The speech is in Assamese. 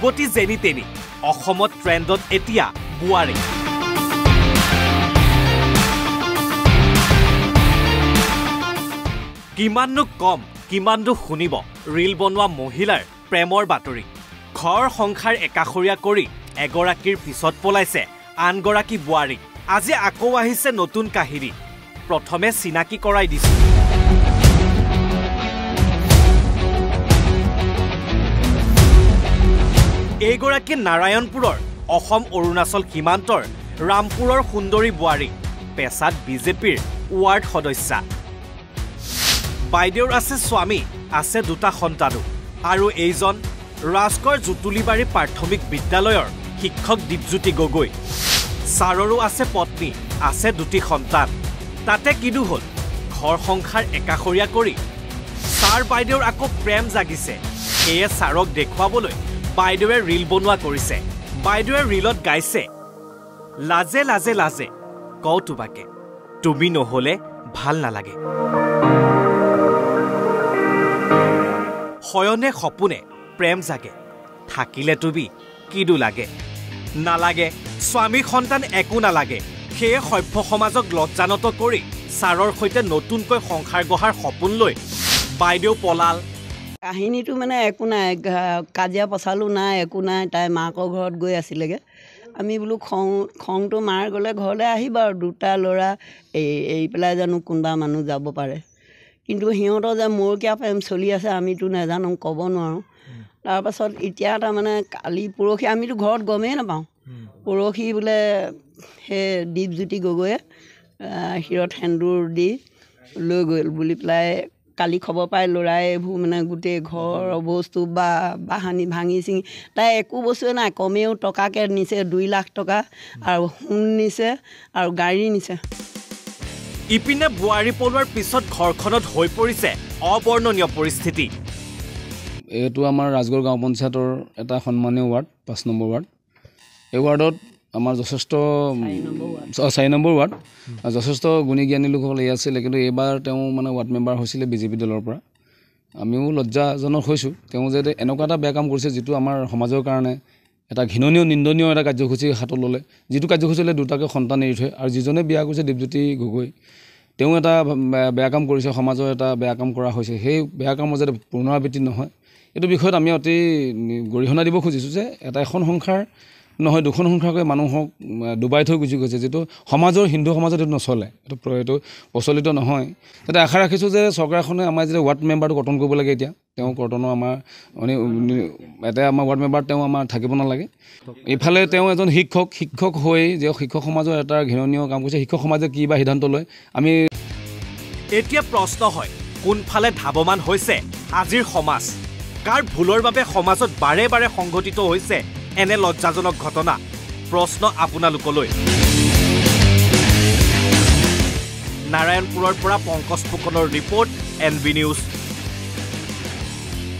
যুৱতী যেনি তেনি অসমত ট্ৰেণ্ডত এতিয়া বোৱাৰী কিমাননো কম কিমাননো শুনিব ৰীল বনোৱা মহিলাৰ প্ৰেমৰ বাতৰি ঘৰ সংসাৰ একাখৰীয়া কৰি এগৰাকীৰ পিছত পলাইছে আনগৰাকী বোৱাৰী আজি আকৌ আহিছে নতুন কাহিনী প্ৰথমে চিনাকি কৰাই দিছে এইগৰাকী নাৰায়ণপুৰৰ অসম অৰুণাচল সীমান্তৰ ৰামপুৰৰ সুন্দৰী বোৱাৰী পেছাত বিজেপিৰ ৱাৰ্ড সদস্যা বাইদেউৰ আছে স্বামী আছে দুটা সন্তানো আৰু এইজন ৰাজকৰ জুতুলিবাৰী প্ৰাথমিক বিদ্যালয়ৰ শিক্ষক দীপজ্যোতি গগৈ ছাৰৰো আছে পত্নী আছে দুটি সন্তান তাতে কিনো হ'ল ঘৰ সংসাৰ একাখৰীয়া কৰি ছাৰ বাইদেউৰ আকৌ প্ৰেম জাগিছে এয়ে ছাৰক দেখুৱাবলৈ বাইদেউৱে ৰীল বনোৱা কৰিছে বাইদেউৱে ৰীলত গাইছে লাজে লাজে লাজে কওঁ তোমাকে তুমি নহ'লে ভাল নালাগে শয়নে সপোনে প্ৰেম জাগে থাকিলে তুমি কিদু লাগে নালাগে স্বামী সন্তান একো নালাগে সেয়ে সভ্য সমাজক লজ্জানত কৰি ছাৰৰ সৈতে নতুনকৈ সংসাৰ গঢ়াৰ সপোন লৈ বাইদেউ পলাল কাহিনীটো মানে একো নাই কাজিয়া পচালো নাই একো নাই তাই মাকৰ ঘৰত গৈ আছিলেগৈ আমি বোলো খংটো মাৰ গ'লে ঘৰলৈ আহিবা আৰু দুটা ল'ৰা এৰি পেলাই জানো কোনোবা মানুহ যাব পাৰে কিন্তু সিহঁতৰ যে মোৰ কিয় প্ৰেম চলি আছে আমিতো নাজানো ক'ব নোৱাৰোঁ তাৰপাছত এতিয়া তাৰমানে কালি পৰহি আমিতো ঘৰত গমেই নাপাওঁ পৰহি বোলে সেই দীপজ্যোতি গগৈয়ে শিৰত সেন্দুৰ দি লৈ গ'ল বুলি পেলাই কালি খবৰ পাই ল'ৰাই এইবোৰ মানে গোটেই ঘৰৰ বস্তু বা বাহানি ভাঙি চিঙি তাই একো বস্তুৱে নাই কমেও টকাকৈ নিছে 2 লাখ টকা আৰু সোণ নিছে আৰু গাড়ী নিছে ইপিনে বোৱাৰী পলোৱাৰ পিছত ঘৰখনত হৈ পৰিছে অবৰ্ণনীয় পৰিস্থিতি এইটো আমাৰ ৰাজগড় গাঁও পঞ্চায়তৰ এটা সন্মানীয় ৱাৰ্ড 5 নম্বৰ ৱাৰ্ড এই ৱাৰ্ডত আমাৰ যথেষ্ট 4 নম্বৰ ৱাৰ্ড যথেষ্ট গুণী জ্ঞানী লোকসকল এই আছিলে কিন্তু এইবাৰ তেওঁ মানে ৱাৰ্ড মেম্বাৰ হৈছিলে বিজেপি দলৰ পৰা আমিও লজ্জাজনক হৈছোঁ তেওঁ যে এনেকুৱা এটা বেয়া কাম কৰিছে যিটো আমাৰ সমাজৰ কাৰণে এটা ঘৃণনীয় নিন্দনীয় এটা কাৰ্যসূচী হাতত ল'লে যিটো কাৰ্যসূচীলে দুটাকৈ সন্তান এৰি থৈ আৰু যিজনে বিয়া কৰিছে দীপজ্যোতি গগৈ তেওঁ এটা বেয়া কাম কৰিছে সমাজৰ এটা বেয়া কাম কৰা হৈছে সেই বেয়া কামৰ যাতে পুনৰাবৃত্তি নহয় এইটো বিষয়ত আমি অতি গৰিহণা দিব খুজিছোঁ যে এখন সংসাৰ নহয় দুখন সংসাৰকৈ মানুহক ডুবাই থৈ গুচি গৈছে যিটো সমাজৰ হিন্দু সমাজত এইটো নচলে এইটো প্ৰচলিত নহয় তাতে আশা ৰাখিছোঁ যে চৰকাৰখনে আমাৰ যেতিয়া ৱাৰ্ড মেম্বাৰটো কৰ্তন কৰিব লাগে এতিয়া তেওঁ কৰ্তনৰ আমাৰ এতিয়া আমাৰ ৱাৰ্ড মেম্বাৰ তেওঁ আমাৰ থাকিব নালাগে এইফালে তেওঁ এজন শিক্ষক হৈ যে শিক্ষক সমাজৰ এটা ঘৃণনীয় কাম কৰিছে শিক্ষক সমাজে কি বা সিদ্ধান্ত লয় আমি এতিয়া প্ৰশ্ন হয় কোনফালে ধাৱমান হৈছে আজিৰ সমাজ কাৰ ভুলৰ বাবে সমাজত বাৰে বাৰে সংঘটিত হৈছে এনে লজ্জাজনক ঘটনা প্ৰশ্ন আপোনালোকলৈ নাৰায়ণপুৰৰ পৰা পংকজ ফুকনৰ ৰিপৰ্ট NB নিউজ